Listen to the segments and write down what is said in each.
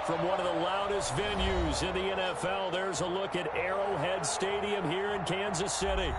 From one of the loudest venues in the NFL, there's a look at Arrowhead Stadium here in Kansas City.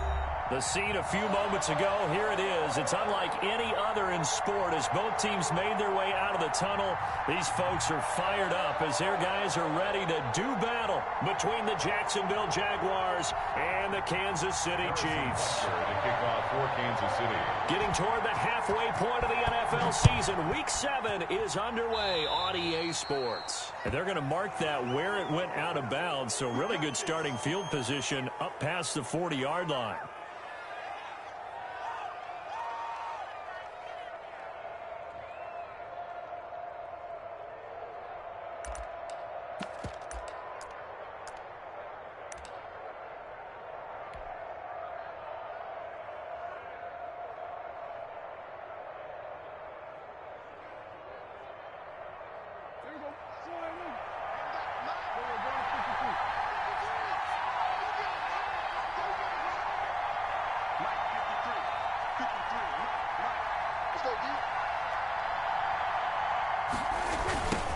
The scene a few moments ago, here it is. It's unlike any other in sport as both teams made their way out of the tunnel. These folks are fired up as their guys are ready to do battle between the Jacksonville Jaguars and the Kansas City Chiefs. The kickoff for Kansas City. Getting toward the halfway point of the NFL season, Week 7 is underway on EA Sports. And they're going to mark that where it went out of bounds, so really good starting field position up past the 40-yard line.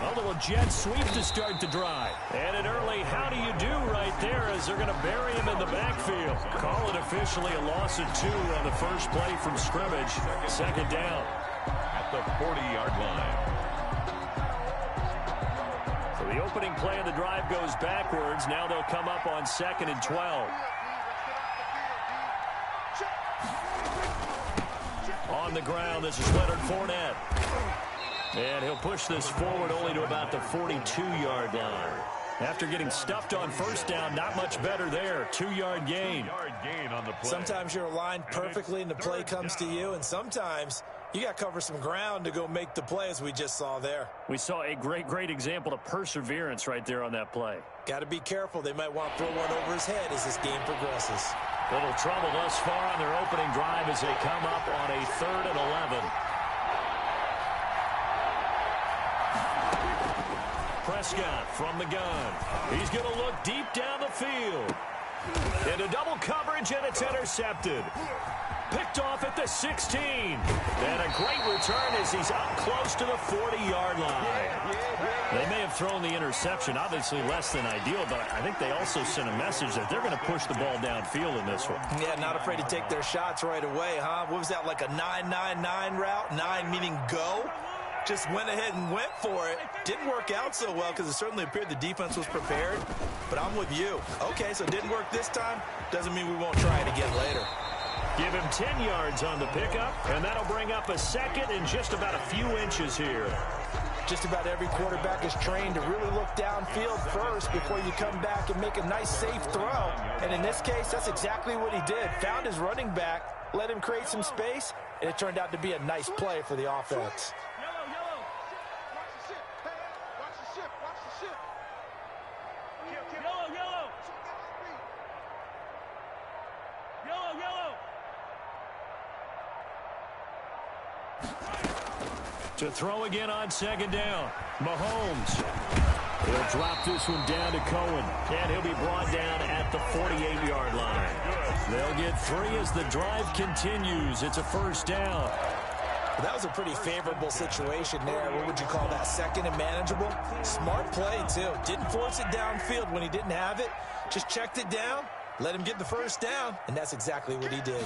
A little jet sweep to start the drive. And an early how do you do right there as they're going to bury him in the backfield. Call it officially a loss of 2 on the first play from scrimmage. Second down. At the 40-yard line. So the opening play of the drive goes backwards. Now they'll come up on 2nd and 12. On the ground, this is Leonard Fournette. And he'll push this forward only to about the 42-yard line. After getting stuffed on first down, not much better there. 2-yard gain. On the play. Sometimes you're aligned perfectly and the play comes to you, and sometimes you got to cover some ground to go make the play, as we just saw there. We saw a great example of perseverance right there on that play. Got to be careful. They might want to throw one over his head as this game progresses. Little trouble thus far on their opening drive as they come up on a 3rd and 11. Prescott from the gun. He's going to look deep down the field. Into double coverage, and it's intercepted. Picked off at the 16. And a great return as he's up close to the 40-yard line. They may have thrown the interception, obviously less than ideal, but I think they also sent a message that they're going to push the ball downfield in this one. Yeah, not afraid to take their shots right away, huh? What was that, like a 9-9-9 route? 9 meaning go? Just went ahead and went for it. Didn't work out so well because it certainly appeared the defense was prepared. But I'm with you. Okay, so it didn't work this time. Doesn't mean we won't try it again later. Give him 10 yards on the pickup, and that'll bring up a 2nd and just about a few inches here. Just about every quarterback is trained to really look downfield first before you come back and make a nice, safe throw. And in this case, that's exactly what he did. Found his running back, let him create some space, and it turned out to be a nice play for the offense. To throw again on 2nd down. Mahomes. He'll drop this one down to Cohen. And he'll be brought down at the 48-yard line. They'll get 3 as the drive continues. It's a 1st down. That was a pretty favorable situation there. What would you call that? 2nd and manageable? Smart play, too. Didn't force it downfield when he didn't have it. Just checked it down, let him get the 1st down, and that's exactly what he did.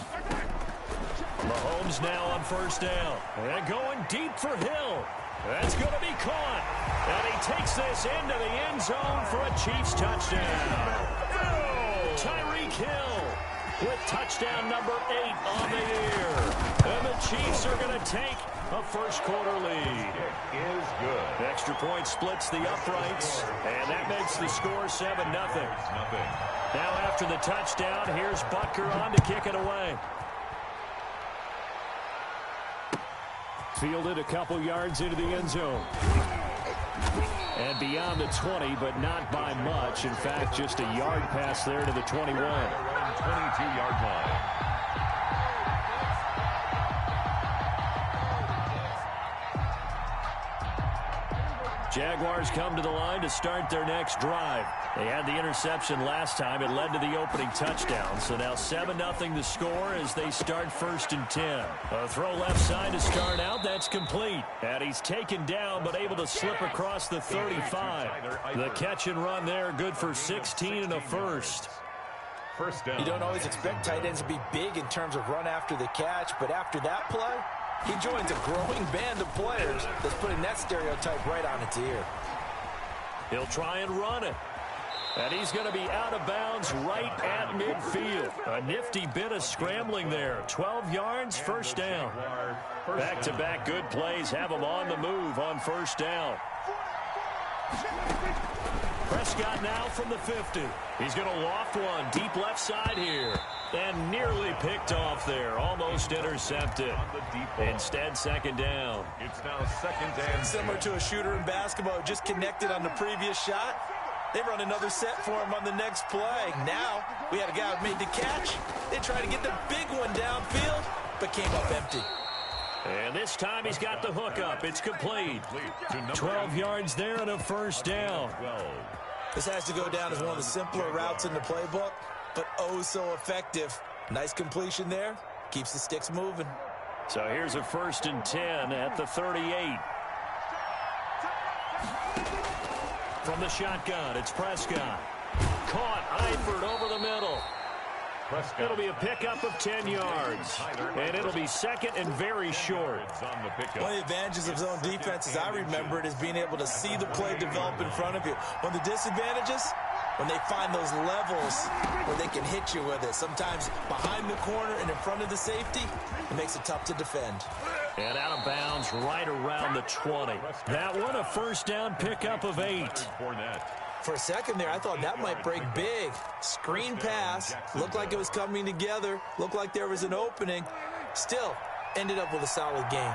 Mahomes now on 1st down. And going deep for Hill. That's going to be caught. And he takes this into the end zone for a Chiefs touchdown. Tyreek Hill with touchdown number 8 on the year. And the Chiefs are going to take a first-quarter lead. It is good. Extra point splits the uprights, and that makes the score 7-0. Now after the touchdown, here's Butker on to kick it away. Fielded a couple yards into the end zone. And beyond the 20, but not by much. In fact, just a yard pass there to the 21. 22-yard line. Jaguars come to the line to start their next drive. They had the interception last time. It led to the opening touchdown. So now 7-0 the score as they start 1st and 10. A throw left side to start out. That's complete. And he's taken down but able to slip across the 35. The catch and run there, good for 16 and a first. First down. You don't always expect tight ends to be big in terms of run after the catch, but after that play, he joins a growing band of players that's putting that stereotype right on its ear. He'll try and run it. And he's going to be out of bounds right at midfield. A nifty bit of scrambling there. 12 yards, first down. Back-to-back good plays have him on the move on first down. Prescott now from the 50. He's going to loft one deep left side here. And nearly picked off there. Almost intercepted. Instead, second down. It's now second and Similar to a shooter in basketball, just connected on the previous shot. They run another set for him on the next play. Now, we had a guy who made the catch. They tried to get the big one downfield, but came up empty. And this time he's got the hook up. It's complete. 12 yards there and a first down. This has to go down as one of the simpler routes in the playbook, but oh so effective. Nice completion there. Keeps the sticks moving. So here's a 1st and 10 at the 38. From the shotgun, it's Prescott. Caught, Eifert over the middle. Prescott. It'll be a pickup of 10 yards. And it'll be second and very short. One of the advantages of zone defense, as I remember it, is being able to see the play develop in front of you. One of the disadvantages, when they find those levels where they can hit you with it. Sometimes behind the corner and in front of the safety, it makes it tough to defend. And out of bounds right around the 20. That one a first down pickup of 8. For a second there, I thought that might break big. Screen pass, looked like it was coming together, looked like there was an opening. Still, ended up with a solid game.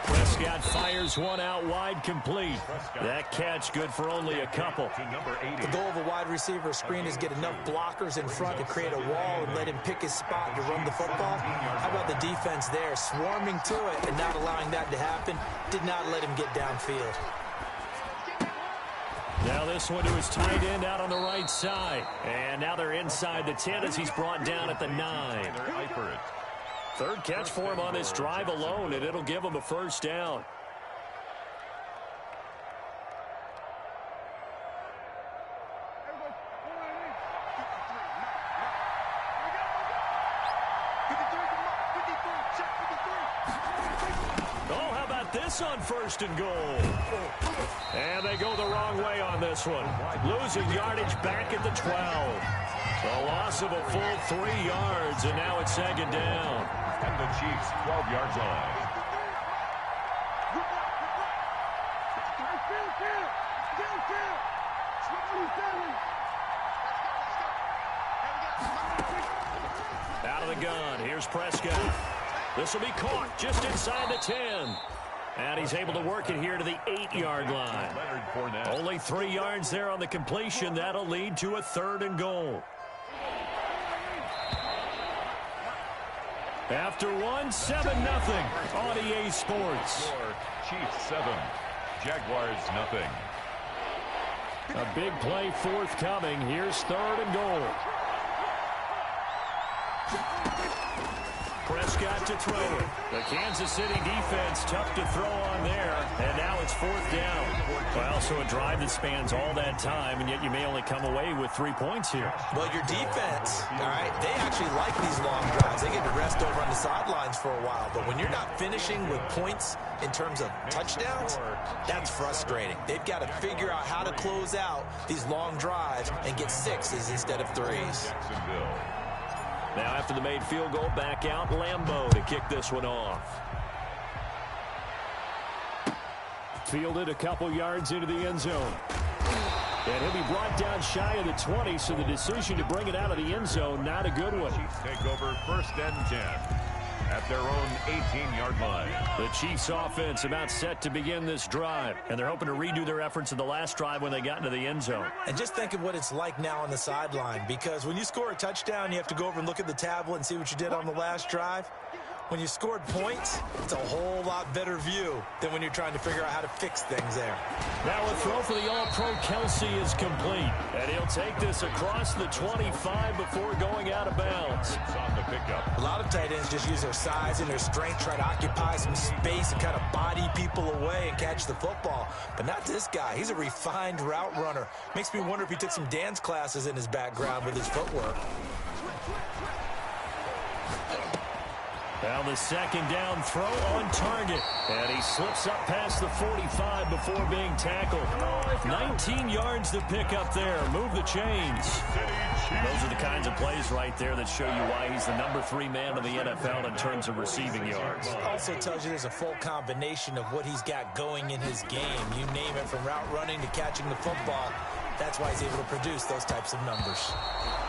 Prescott fires one out wide, complete. That catch good for only a couple. The goal of a wide receiver screen is get enough blockers in front to create a wall and let him pick his spot to run the football. How about the defense there, swarming to it and not allowing that to happen? Did not let him get downfield. Now this one to his tight end out on the right side. And now they're inside the 10 as he's brought down at the 9. Third catch for him on this drive alone, and it'll give him a first down. Oh, how about this on 1st and goal? And they go the wrong way on this one. Losing yardage back at the 12. A loss of a full 3 yards, and now it's second down. And the Chiefs 12-yard line. Out of the gun, here's Prescott. This will be caught just inside the 10. And he's able to work it here to the 8-yard line. Only 3 yards there on the completion. That'll lead to a 3rd and goal. After one, 7-0 on EA Sports. Chiefs 7, Jaguars 0. A big play forthcoming. Here's 3rd and goal. Prescott to throw it. The Kansas City defense tough to throw on there. And now it's 4th down. Well, so a drive that spans all that time, and yet you may only come away with 3 points here. Well, your defense, all right, they actually like these long drives. They get to rest over on the sidelines for a while. But when you're not finishing with points in terms of touchdowns, that's frustrating. They've got to figure out how to close out these long drives and get 6s instead of 3s. Now after the made field goal, back out Lambeau to kick this one off. Fielded a couple yards into the end zone. And he'll be brought down shy of the 20, so the decision to bring it out of the end zone, not a good one. Chiefs take over 1st and 10 at their own 18-yard line. The Chiefs offense about set to begin this drive, and they're hoping to redo their efforts in the last drive when they got into the end zone. And just think of what it's like now on the sideline, because when you score a touchdown, you have to go over and look at the tablet and see what you did on the last drive. When you scored points, it's a whole lot better view than when you're trying to figure out how to fix things there. Now a throw for the All-Pro Kelsey is complete. And he'll take this across the 25 before going out of bounds. On the pickup. A lot of tight ends just use their size and their strength, try to occupy some space and kind of body people away and catch the football. But not this guy. He's a refined route runner. Makes me wonder if he took some dance classes in his background with his footwork. Now the second down throw on target. And he slips up past the 45 before being tackled. 19 yards to pick up there. Move the chains. Those are the kinds of plays right there that show you why he's the #3 man in the NFL in terms of receiving yards. Also tells you there's a full combination of what he's got going in his game. You name it, from route running to catching the football. That's why he's able to produce those types of numbers.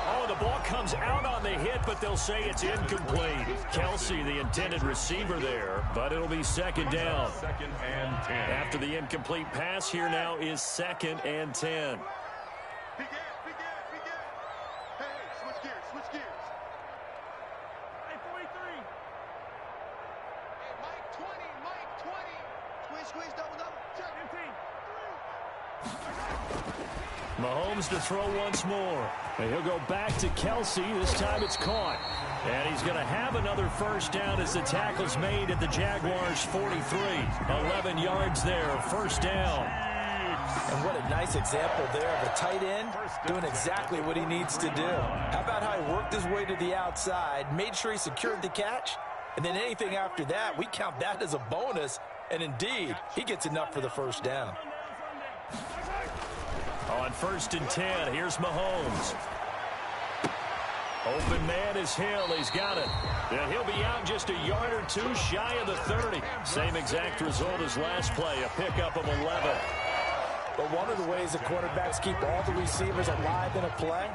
Oh, the ball comes out on the hit, but they'll say it's incomplete. Kelsey, the intended receiver there, but it'll be second down. 2nd and 10. After the incomplete pass, here now is 2nd and 10. Big ass. Hey, switch gears. Hey, 43. Hey, Mike 20. Squeeze, double. Check. 15. Mahomes to throw once more. And he'll go back to Kelsey. This time it's caught. And he's going to have another first down as the tackle's made at the Jaguars' 43. 11 yards there, first down. And what a nice example there of a tight end doing exactly what he needs to do. How about how he worked his way to the outside, made sure he secured the catch, and then anything after that, we count that as a bonus. And indeed, he gets enough for the first down. On 1st and 10, here's Mahomes. Open man is Hill. He's got it. And he'll be out just a yard or two shy of the 30. Same exact result as last play, a pickup of 11. But one of the ways the quarterbacks keep all the receivers alive in a play,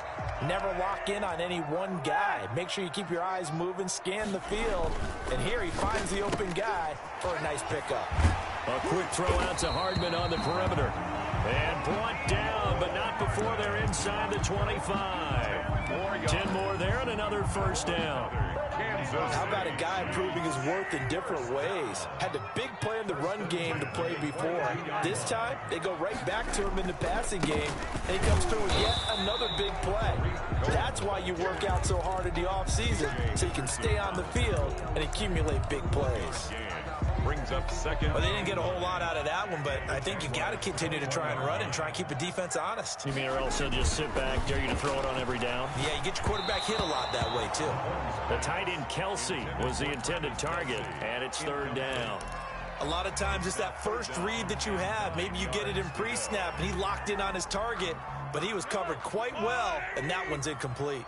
never lock in on any one guy. Make sure you keep your eyes moving, scan the field. And here he finds the open guy for a nice pickup. A quick throw out to Hardman on the perimeter. And brought down, but not before they're inside the 25. 10 more there and another first down. How about a guy proving his worth in different ways? Had the big play in the run game to play before. This time, they go right back to him in the passing game, and he comes through with yet another big play. That's why you work out so hard in the offseason, so you can stay on the field and accumulate big plays. Brings up 2nd. Well, they didn't get a whole lot out of that one, but I think you got to continue to try and run and try and keep the defense honest. You mean or else they'll just sit back, dare you to throw it on every down? Yeah, you get your quarterback hit a lot that way, too. The tight end Kelsey was the intended target, and it's 3rd down. A lot of times it's that first read that you have. Maybe you get it in pre-snap, and he locked in on his target, but he was covered quite well, and that one's incomplete.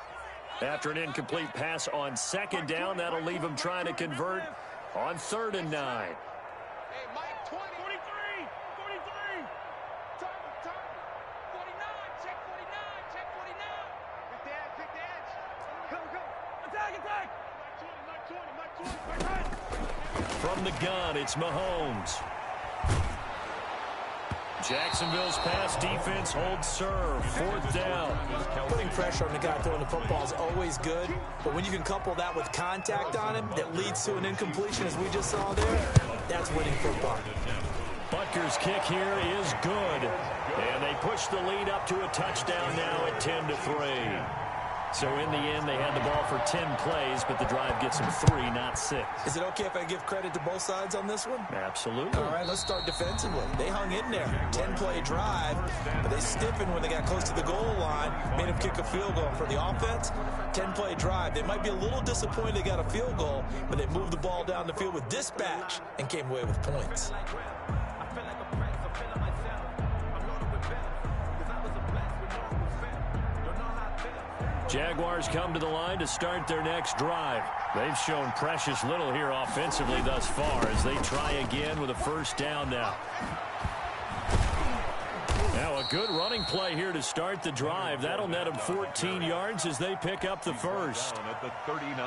After an incomplete pass on 2nd down, that'll leave him trying to convert on 3rd and 9. Hey, Mike 20. 43. Target. 49. Check 49. Pick the edge. Go. Attack. Mike 20. From the gun, it's Mahomes. Jacksonville's pass defense holds serve. 4th down. Putting pressure on the guy throwing the football is always good, but when you can couple that with contact on him that leads to an incompletion, as we just saw there, that's winning football. Butker's kick here is good. And they push the lead up to a touchdown now at 10-3. So in the end, they had the ball for 10 plays, but the drive gets them 3, not 6. Is it okay if I give credit to both sides on this one? Absolutely. All right, let's start defensively. They hung in there. 10-play drive, but they stiffened when they got close to the goal line, made them kick a field goal. For the offense, 10-play drive. They might be a little disappointed they got a field goal, but they moved the ball down the field with dispatch and came away with points. Jaguars come to the line to start their next drive. They've shown precious little here offensively thus far as they try again with a first down now. Now a good running play here to start the drive. That'll net them 14 yards as they pick up the first.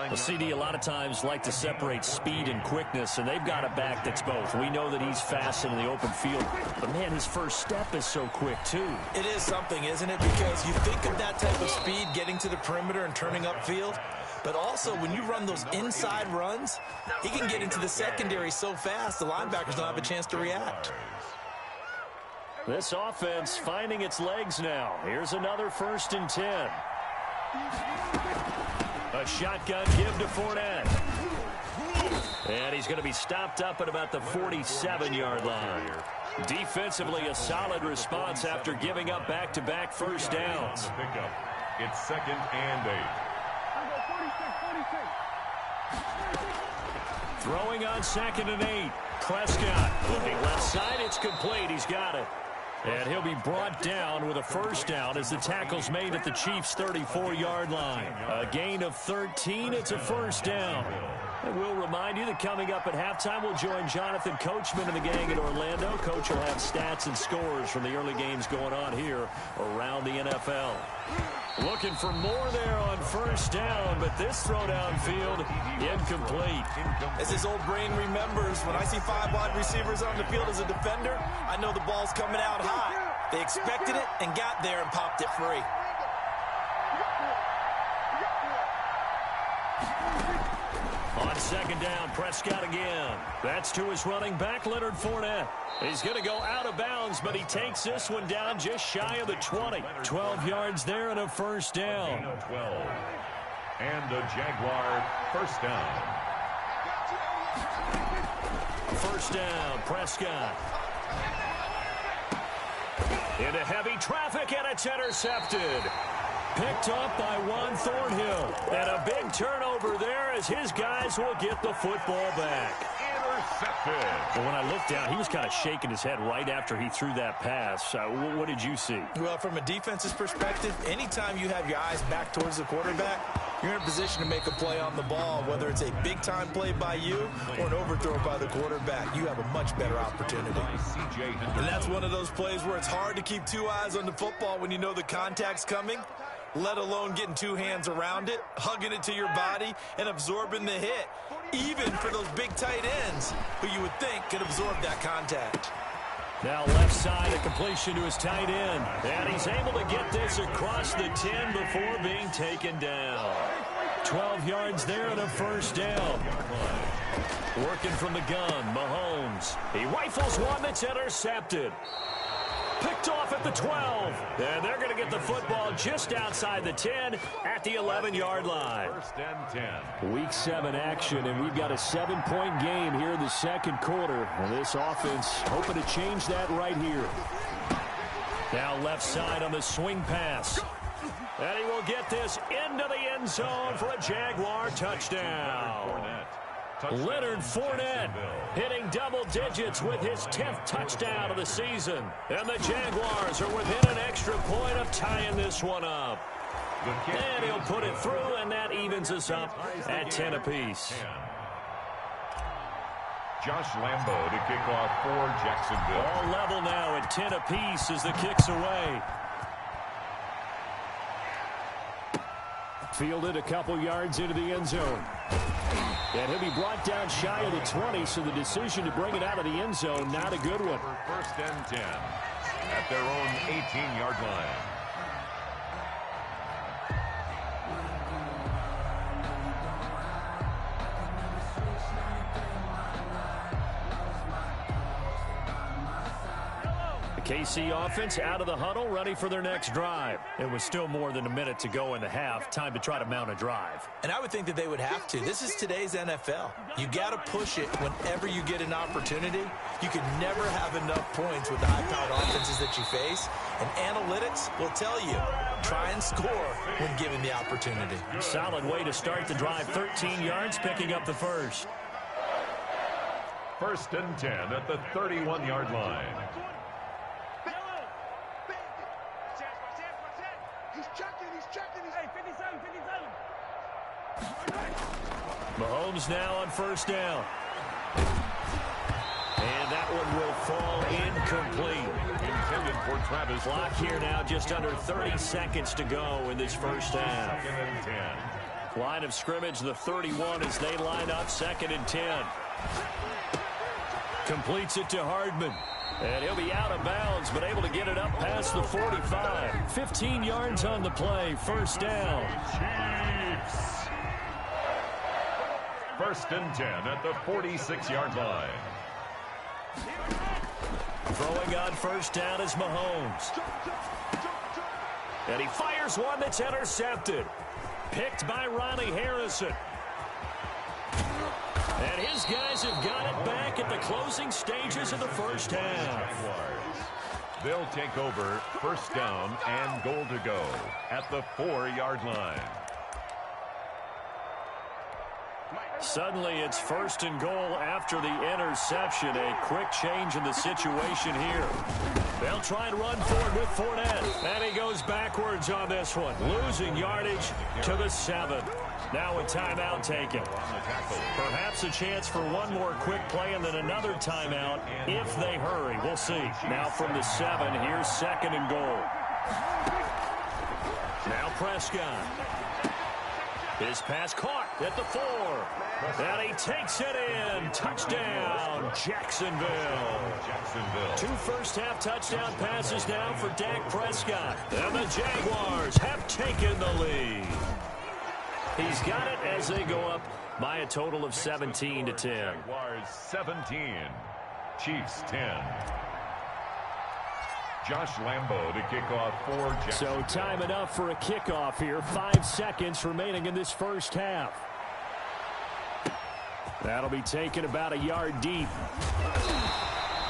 The CD a lot of times like to separate speed and quickness, and they've got a back that's both. We know that he's fast in the open field, but man, his first step is so quick too. It is something, isn't it? Because you think of that type of speed getting to the perimeter and turning upfield, But also, when you run those inside runs, he can get into the secondary so fast, the linebackers don't have a chance to react. This offense finding its legs now. Here's another 1st and 10. A shotgun give to Fournette. And he's going to be stopped up at about the 47-yard line. Defensively, a solid response after giving up back-to-back first downs. It's 2nd and 8. Throwing on 2nd and 8. Prescott looking left side. It's complete. He's got it. And he'll be brought down with a first down as the tackle's made at the Chiefs' 34-yard line. A gain of 13. It's a first down. And we'll remind you that coming up at halftime, we'll join Jonathan Coachman and the gang in Orlando. Coach will have stats and scores from the early games going on here around the NFL. Looking for more there on first down, but this throw downfield incomplete. As his old brain remembers, when I see 5 wide receivers on the field as a defender, I know the ball's coming out high. They expected it and got there and popped it free. On 2nd down, Prescott again. That's to his running back, Leonard Fournette. He's going to go out of bounds, but he takes this one down just shy of the 20. 12 yards there and a first down. 12. And a Jaguar first down. First down, Prescott. Into heavy traffic, and it's intercepted. Picked up by Juan Thornhill. And a big turnover there as his guys will get the football back. Intercepted. Well, when I looked down, he was kind of shaking his head right after he threw that pass. What did you see? Well, from a defense's perspective, anytime you have your eyes back towards the quarterback, you're in a position to make a play on the ball, whether it's a big-time play by you or an overthrow by the quarterback. You have a much better opportunity. And that's one of those plays where it's hard to keep 2 eyes on the football when you know the contact's coming, let alone getting 2 hands around it, hugging it to your body, and absorbing the hit, even for those big tight ends who you would think could absorb that contact. Now left side, a completion to his tight end. And he's able to get this across the 10 before being taken down. 12 yards there and a first down. Working from the gun, Mahomes. He rifles one that's intercepted. Picked off at the 12. And they're going to get the football just outside the 10 at the 11-yard line. 1st and 10. Week 7 action, and we've got a 7-point game here in the second quarter. And this offense hoping to change that right here. Now left side on the swing pass. And he will get this into the end zone for a Jaguar touchdown. Leonard Fournette hitting double digits with his 10th touchdown of the season. And the Jaguars are within an extra point of tying this one up. And he'll put it through, and that evens us up at 10 apiece. Josh Lambo to kick off for Jacksonville. All level now at 10 apiece as the kick's away. Fielded a couple yards into the end zone. And he'll be brought down shy of the 20, so the decision to bring it out of the end zone, not a good one. 1st and 10 at their own 18-yard line. KC offense out of the huddle, ready for their next drive. It was still more than a minute to go in the half. Time to try to mount a drive. And I would think that they would have to. This is today's NFL. You got to push it whenever you get an opportunity. You can never have enough points with the high-powered offenses that you face. And analytics will tell you, try and score when given the opportunity. Solid way to start the drive. 13 yards, picking up the first. 1st and 10 at the 31-yard line. Mahomes now on first down. And that one will fall incomplete. Intended for Travis. Clock here now, just under 30 seconds to go in this first half. 2nd and 10. Line of scrimmage, the 31 as they line up, 2nd and 10. Completes it to Hardman. And he'll be out of bounds, but able to get it up past the 45. 15 yards on the play, first down. Chiefs. First and 10 at the 46-yard line. Throwing on first down is Mahomes. And he fires one that's intercepted. Picked by Ronnie Harrison. And his guys have got it back at the closing stages of the first half. They'll take over first down and goal to go at the 4-yard line. Suddenly it's first and goal after the interception. A quick change in the situation here. They'll try and run forward with Fournette. And he goes backwards on this one. Losing yardage to the 7. Now a timeout taken. Perhaps a chance for one more quick play and then another timeout if they hurry. We'll see. Now from the 7, here's second and goal. Now Prescott. His pass caught at the 4. And he takes it in. Touchdown, Jacksonville. 2 first-half touchdown passes now for Dak Prescott. And the Jaguars have taken the lead. He's got it as they go up by a total of 17-10. Jaguars 17, Chiefs 10. Josh Lambo to kick off for Jacksonville. So time enough for a kickoff here. 5 seconds remaining in this first half. That'll be taken about a yard deep.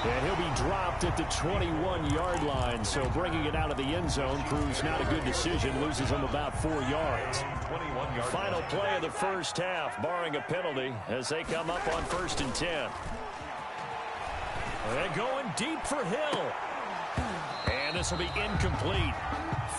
And he'll be dropped at the 21-yard line. So bringing it out of the end zone proves not a good decision. Loses him about 4 yards. Final play of the first half, barring a penalty, as they come up on first and 10. They're going deep for Hill. And this will be incomplete.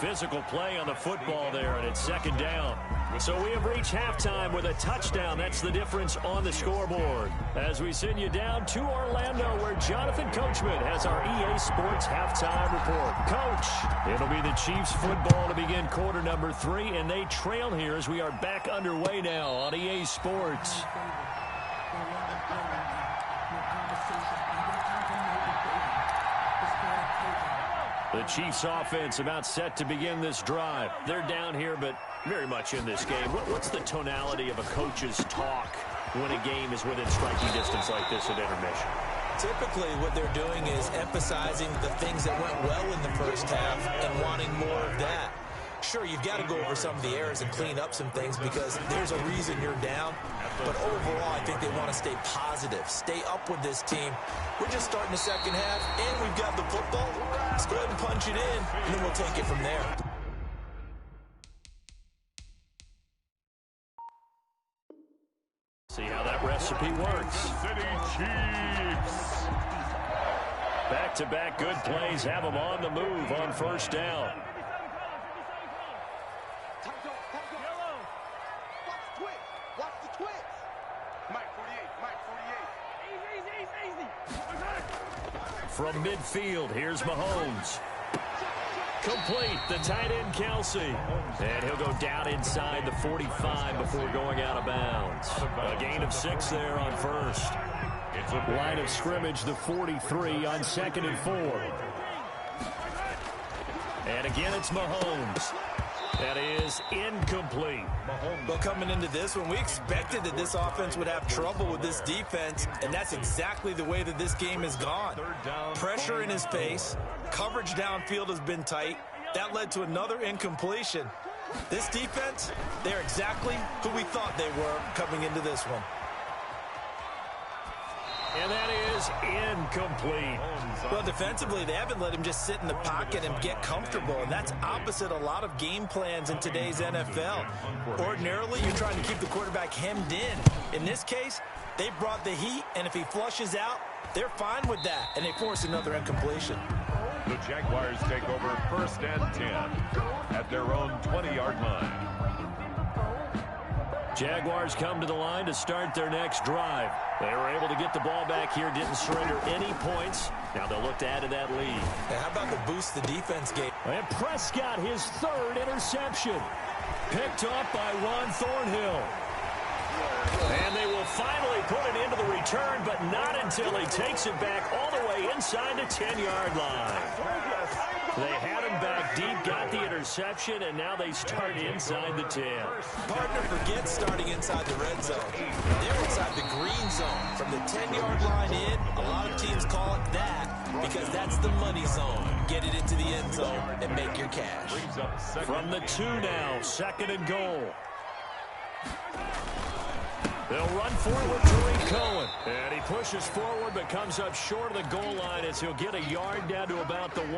Physical play on the football there, and it's second down. So we have reached halftime with a touchdown. That's the difference on the scoreboard. As we send you down to Orlando, where Jonathan Coachman has our EA Sports halftime report. Coach, it'll be the Chiefs football to begin quarter number 3, and they trail here as we are back underway now on EA Sports. The Chiefs offense about set to begin this drive. They're down here, but very much in this game. What's the tonality of a coach's talk when a game is within striking distance like this at intermission? Typically, what they're doing is emphasizing the things that went well in the first half and wanting more of that. Sure, you've got to go over some of the errors and clean up some things because there's a reason you're down. But overall, I think they want to stay positive, stay up with this team. We're just starting the second half, and we've got the football. Let's go ahead and punch it in, and then we'll take it from there. See how that recipe works. City Chiefs. Back-to-back good plays have them on the move on first down. From midfield, here's Mahomes. Complete, the tight end, Kelsey. And he'll go down inside the 45 before going out of bounds. A gain of 6 there on first. Line of scrimmage, the 43 on second and 4. And again, it's Mahomes. That is incomplete. Well, coming into this one, we expected that this offense would have trouble with this defense, and that's exactly the way that this game has gone. Pressure in his face. Coverage downfield has been tight. That led to another incompletion. This defense, they're exactly who we thought they were coming into this one. And that is incomplete. Well, defensively, they haven't let him just sit in the pocket and get comfortable, and that's opposite a lot of game plans in today's NFL. Ordinarily, you're trying to keep the quarterback hemmed in. In this case, they brought the heat, and if he flushes out, they're fine with that, and they force another incompletion. The Jaguars take over first and 10 at their own 20-yard line. Jaguars come to the line to start their next drive. They were able to get the ball back here, didn't surrender any points. Now they'll look to add to that lead. Now, how about the boost the defense gave? And Prescott, his 3rd interception. Picked off by Juan Thornhill. And they will finally put it into the return, but not until he takes it back all the way inside the 10-yard line. They had him back deep, got the interception, and now they start inside the 10. Partner forgets starting inside the red zone. They were from the 10-yard line in, a lot of teams call it that because that's the money zone. Get it into the end zone and make your cash. From the 2 now, 2nd and goal. They'll run for it with Tariq Cohen. And he pushes forward but comes up short of the goal line as he'll get a yard down to about the 1.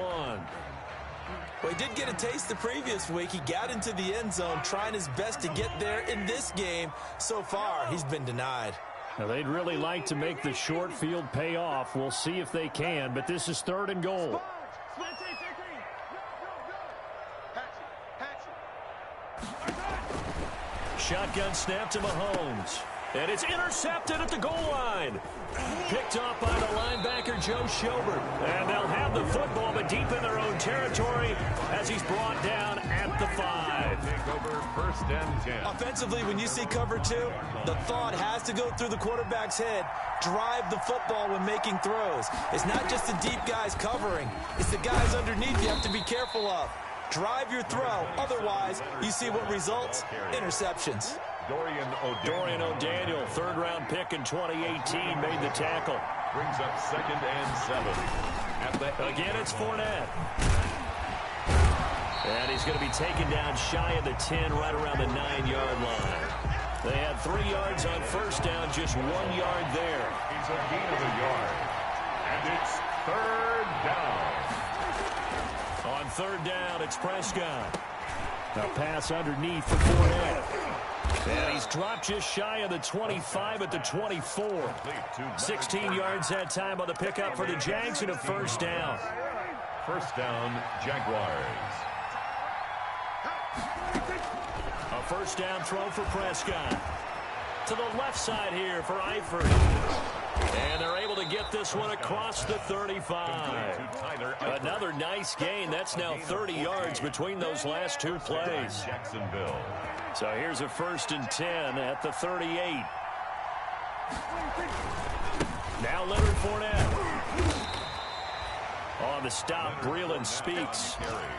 Well, he did get a taste the previous week. He got into the end zone trying his best to get there in this game. So far, he's been denied. Now, they'd really like to make the short field pay off. We'll see if they can, but this is 3rd and goal. Shotgun snap to Mahomes. And it's intercepted at the goal line. Picked off by the linebacker, Joe Schobert. And they'll have the football, but deep in their own territory as he's brought down at the 5. Take over 1st and 10. Offensively, when you see cover 2, the thought has to go through the quarterback's head. Drive the football when making throws. It's not just the deep guys covering. It's the guys underneath you have to be careful of. Drive your throw. Otherwise, you see what results? Interceptions. Dorian O'Daniel, 3rd-round pick in 2018, made the tackle. Brings up 2nd and 7. Again, it's Fournette. And he's going to be taken down shy of the 10, right around the 9-yard line. They had 3 yards on 1st down, just 1 yard there. He's a gain of a yard. And it's 3rd down. On 3rd down, it's Prescott. A pass underneath for Fournette. And he's dropped just shy of the 25 at the 24. 16 yards that time on the pickup for the Jags and a 1st down. 1st down, Jaguars. A 1st down throw for Prescott. To the left side here for Eifert. And they're able to get this one across the 35. Another nice gain. That's now 30 yards between those last 2 plays. Jacksonville. So here's a 1st and 10 at the 38. Now Leonard Fournette. On the stop, Breeland speaks.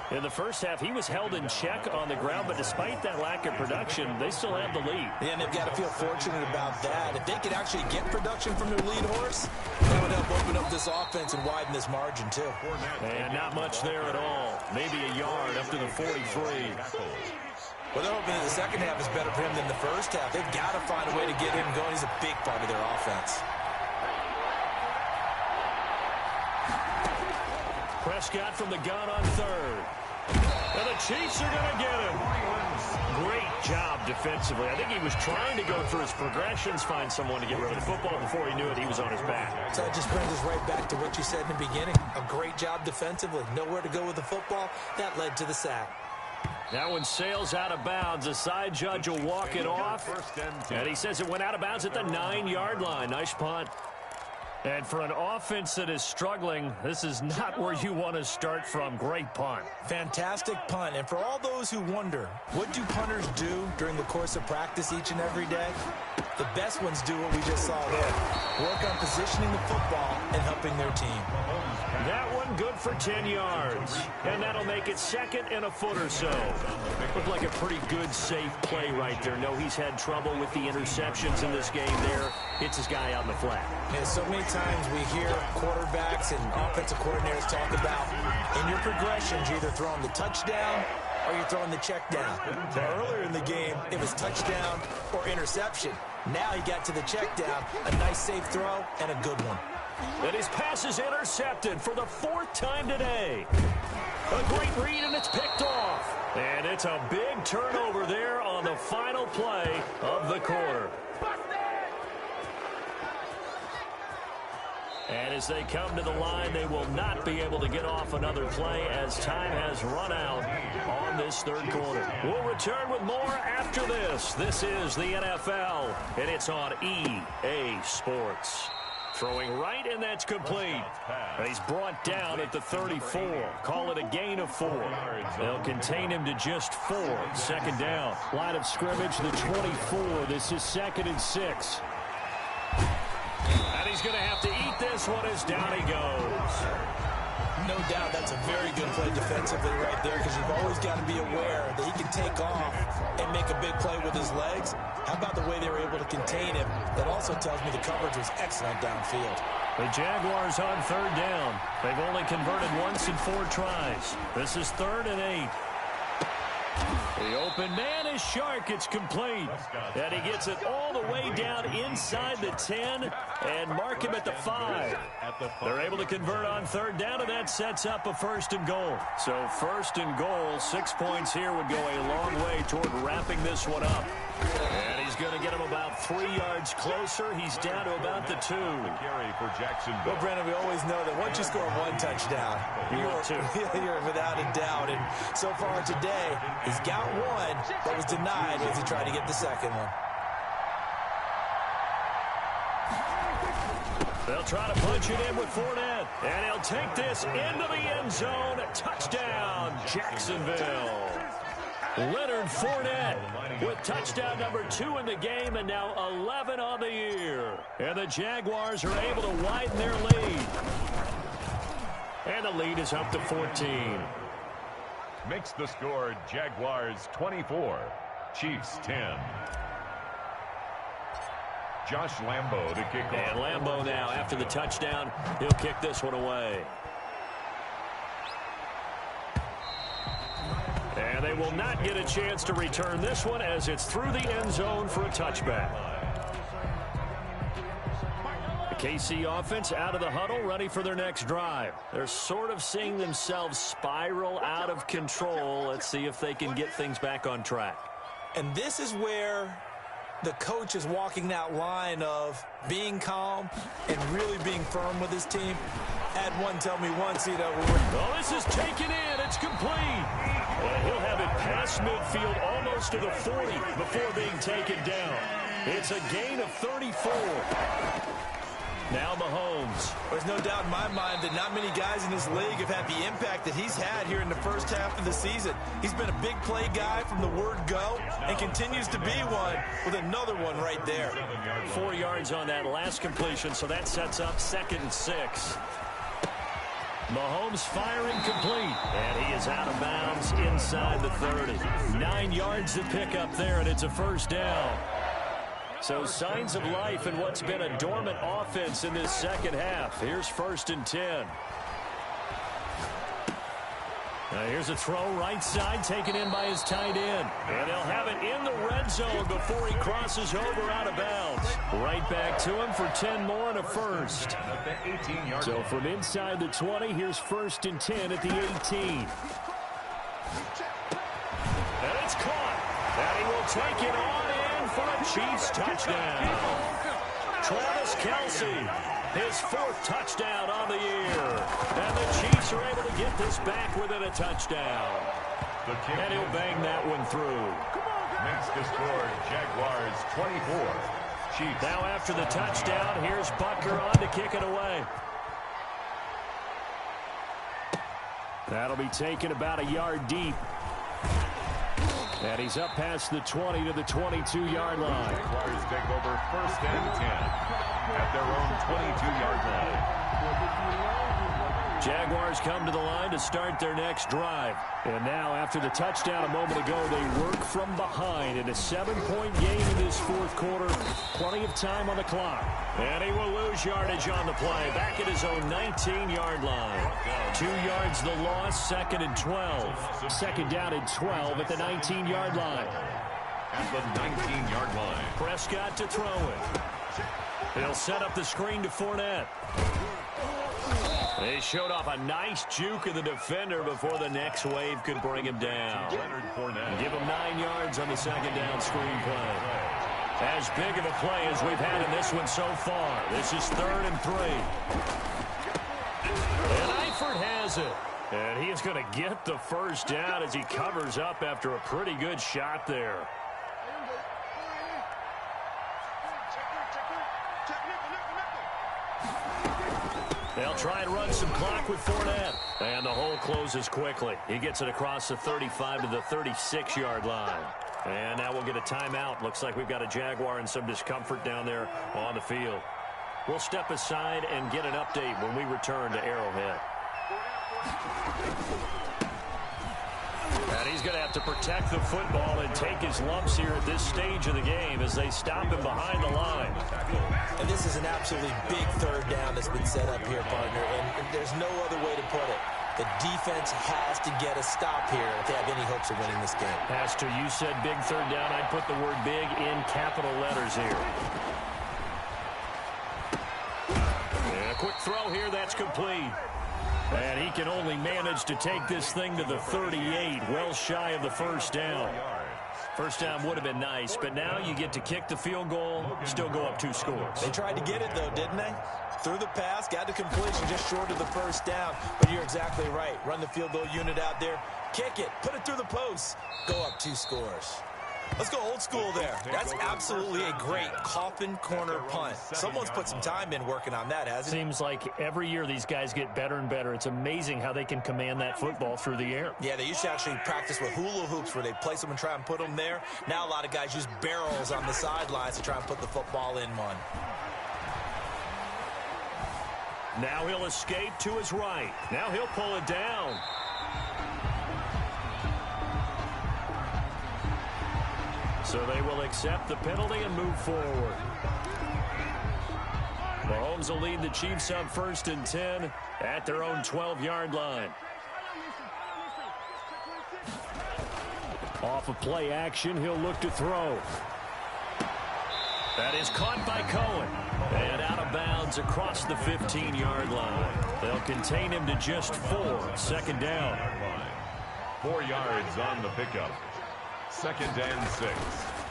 In the first half, he was held in check on the ground, but despite that lack of production, they still have the lead. Yeah, and they've got to feel fortunate about that. If they could actually get production from their lead horse, that would help open up this offense and widen this margin, too. And not much there at all. Maybe a yard up to the 43. Well, they're hoping that the second half is better for him than the first half. They've got to find a way to get him going. He's a big part of their offense. Prescott from the gun on 3rd. And the Chiefs are going to get him. Great job defensively. I think he was trying to go through his progressions, find someone to get rid of the football. Before he knew it, he was on his back. So that just brings us right back to what you said in the beginning. A great job defensively. Nowhere to go with the football. That led to the sack. That one sails out of bounds. The side judge will walk it off. And he says it went out of bounds at the 9-yard line. Nice punt. And for an offense that is struggling, this is not where you want to start from. Great punt. Fantastic punt. And for all those who wonder, what do punters do during the course of practice each and every day? The best ones do what we just saw there. Work on positioning the football and helping their team. That one good for 10 yards. And that'll make it 2nd and a foot or so. Looked like a pretty good, safe play right there. No, he's had trouble with the interceptions in this game there. Hits his guy out in the flat. Yeah, so many times we hear quarterbacks and offensive coordinators talk about in your progressions, you're either throwing the touchdown or you're throwing the check down. Earlier in the game, it was touchdown or interception. Now he got to the check down, a nice safe throw, and a good one. And his pass is intercepted for the 4th time today. A great read, and it's picked off. And it's a big turnover there on the final play of the quarter. And as they come to the line, they will not be able to get off another play as time has run out on this 3rd quarter. We'll return with more after this. This is the NFL, and it's on EA Sports. Throwing right, and that's complete. And he's brought down at the 34. Call it a gain of 4. They'll contain him to just 4. 2nd down. Line of scrimmage, the 24. This is 2nd and 6. And he's going to have to eat this one as down he goes. No doubt that's a very good play defensively right there, because you've always got to be aware that he can take off and make a big play with his legs. How about the way they were able to contain him? That also tells me the coverage was excellent downfield. The Jaguars on third down. They've only converted once in 4 tries. This is 3rd and 8. The open man is Shark. It's complete. And he gets it all the way down inside the 10 and mark him at the 5. They're able to convert on third down, and that sets up a 1st and goal. So 1st and goal, 6 points here would go a long way toward wrapping this one up. And he's going to get him about 3 yards closer. He's down to about the 2. Carry for Jacksonville. Well, Brandon, we always know that once you score 1 touchdown, you're without a doubt. And so far today, he's got 1, but was denied as he tried to get the 2nd one. They'll try to punch it in with Fournette. And he'll take this into the end zone. Touchdown, Jacksonville. Leonard Fournette with touchdown number 2 in the game, and now 11 on the year. And the Jaguars are able to widen their lead. And the lead is up to 14. Makes the score Jaguars 24, Chiefs 10. Josh Lambo to kick off. And Lambo now, after the touchdown, he'll kick this one away. And they will not get a chance to return this one as it's through the end zone for a touchback. The KC offense out of the huddle, ready for their next drive. They're sort of seeing themselves spiral out of control. Let's see if they can get things back on track. And this is where the coach is walking that line of being calm and really being firm with his team. Had one tell me once, Oh, this is taken in. It's complete. And he'll have it past midfield almost to the 40 before being taken down. It's a gain of 34. Now Mahomes. There's no doubt in my mind that not many guys in this league have had the impact that he's had here in the first half of the season. He's been a big play guy from the word go and continues to be one with another one right there. 4 yards on that last completion, so that sets up 2nd and 6. Mahomes firing complete, and he is out of bounds inside the 30. 9 yards to pick up there, and it's a 1st down. So signs of life in what's been a dormant offense in this second half. Here's 1st and 10. Now here's a throw right side taken in by his tight end. And they'll have it in the red zone before he crosses over out of bounds. Right back to him for 10 more and a 1st. So from inside the 20, here's 1st and 10 at the 18. And it's caught. And he will take it on in for a Chiefs touchdown. Travis Kelce, his 4th touchdown on the year. And the Chiefs are able to get this back within a touchdown. And he'll bang that one through. Makes the score Jaguars 24, Chiefs. Now after the touchdown, here's Butker on to kick it away. That'll be taken about a yard deep. And he's up past the 20 to the 22-yard line. Jaguars take over 1st and 10 at their own 22-yard line. Jaguars come to the line to start their next drive. And now, after the touchdown a moment ago, they work from behind in a 7-point game in this 4th quarter. Plenty of time on the clock. And he will lose yardage on the play. Back at his own 19-yard line. 2 yards the loss, 2nd and 12. 2nd down and 12 at the 19-yard line. At the 19-yard line. Prescott to throw it. He'll set up the screen to Fournette. They showed off a nice juke of the defender before the next wave could bring him down. Give him 9 yards on the 2nd down screen play. As big of a play as we've had in this one so far. This is 3rd and 3. And Eifert has it. And he is going to get the 1st down as he covers up after a pretty good shot there. They'll try and run some clock with Fournette. And the hole closes quickly. He gets it across the 35 to the 36-yard line. And now we'll get a timeout. Looks like we've got a Jaguar in some discomfort down there on the field. We'll step aside and get an update when we return to Arrowhead. And he's going to have to protect the football and take his lumps here at this stage of the game as they stop him behind the line. And this is an absolutely big third down that's been set up here, partner, and there's no other way to put it. The defense has to get a stop here if they have any hopes of winning this game. Pastor, you said big third down. I'd put the word big in capital letters here. And a quick throw here, that's complete. And he can only manage to take this thing to the 38, well shy of the first down. First down would have been nice, but now you get to kick the field goal, still go up 2 scores. They tried to get it, though, didn't they? Threw the pass, got to completion, just short of the first down. But you're exactly right. Run the field goal unit out there, kick it, put it through the post, go up 2 scores. Let's go old school there. That's absolutely a great coffin corner punt. Someone's put some time in working on that, hasn't it? Seems like every year these guys get better and better. It's amazing how they can command that football through the air. Yeah, they used to actually practice with hula hoops where they place them and try and put them there. Now a lot of guys use barrels on the sidelines to try and put the football in one. Now he'll escape to his right. Now he'll pull it down. So they will accept the penalty and move forward. Mahomes will lead the Chiefs up 1st and 10 at their own 12-yard line. Off of play action, he'll look to throw. That is caught by Cohen. And out of bounds across the 15-yard line. They'll contain him to just 4. 2nd down. 4 yards on the pickup. 2nd and 6.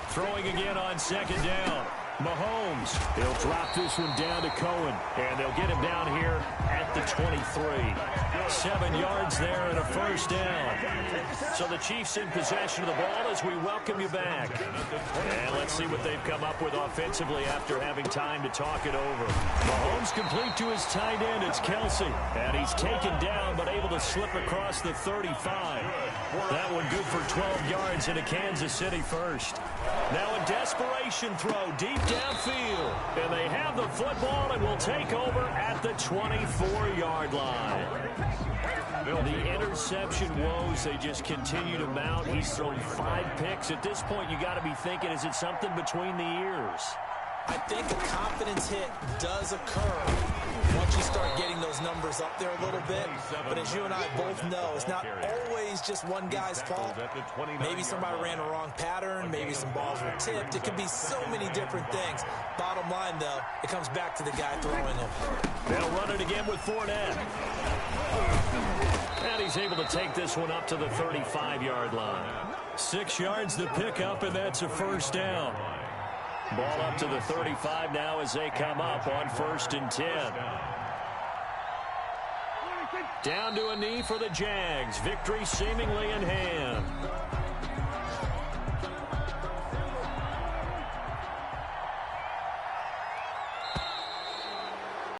Throwing again on 2nd down. Mahomes, he'll drop this one down to Cohen, and they'll get him down here at the 23. 7 yards there and a 1st down. So the Chiefs in possession of the ball as we welcome you back. And let's see what they've come up with offensively after having time to talk it over. Mahomes complete to his tight end. It's Kelsey, and he's taken down but able to slip across the 35. That one good for 12 yards into Kansas City first. Now a desperation throw deep downfield. And they have the football and will take over at the 24-yard line. The interception woes, they just continue to mount. He's thrown 5 picks. At this point, you got to be thinking, is it something between the ears? I think a confidence hit does occur once you start getting those numbers up there a little bit. But as you and I both know, it's not always just one guy's fault. Maybe somebody ran a wrong pattern. Maybe some balls were tipped. It could be so many different things. Bottom line, though, it comes back to the guy throwing them. They'll run it again with Fournette. And he's able to take this one up to the 35-yard line. 6 yards to pick up, and that's a 1st down. Ball up to the 35 now as they come up on 1st and 10. Down to a knee for the Jags. Victory seemingly in hand.